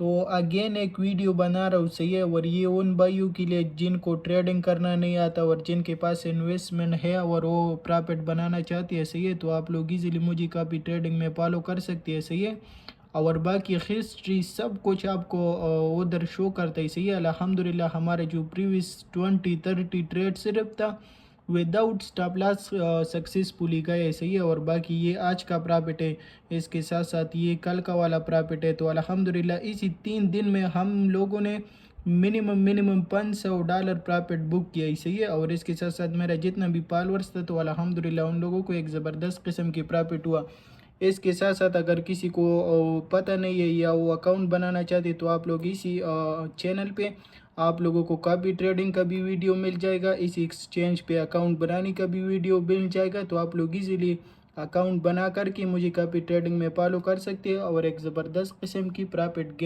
तो अगेन एक वीडियो बना रहा हूँ, सही है। और ये उन भाइयों के लिए जिनको ट्रेडिंग करना नहीं आता और जिनके पास इन्वेस्टमेंट है और वो प्रॉफिट बनाना चाहती है, सही है। तो आप लोग इजीली मुझे काफ़ी ट्रेडिंग में फॉलो कर सकते हैं, सही है। और बाकी हिस्ट्री सब कुछ आपको उधर शो करता है, सही है। अल्हम्दुलिल्लाह हमारे जो प्रीवियस 20-30 ट्रेड सिर्फ था विदाउट स्टॉप लॉस सक्सेसफुली गए, सही है। और बाकी ये आज का प्रॉफिट है, इसके साथ साथ ये कल का वाला प्रॉफिट है। तो अल्हम्दुलिल्लाह इसी 3 दिन में हम लोगों ने मिनिमम $500 प्रॉफिट बुक किया ही, सही है। और इसके साथ साथ मेरा जितना भी फॉलोअर्स था तो अल्हम्दुलिल्लाह उन लोगों को एक ज़बरदस्त किस्म की प्रॉफिट हुआ। इसके साथ साथ अगर किसी को पता नहीं है या वो अकाउंट बनाना चाहते तो आप लोग इसी चैनल पे आप लोगों को कॉपी ट्रेडिंग का भी वीडियो मिल जाएगा, इसी एक्सचेंज पे अकाउंट बनाने का भी वीडियो मिल जाएगा। तो आप लोग इजीली अकाउंट बना करके मुझे कॉपी ट्रेडिंग में फॉलो कर सकते हैं और एक ज़बरदस्त किस्म की प्रॉफिट गेन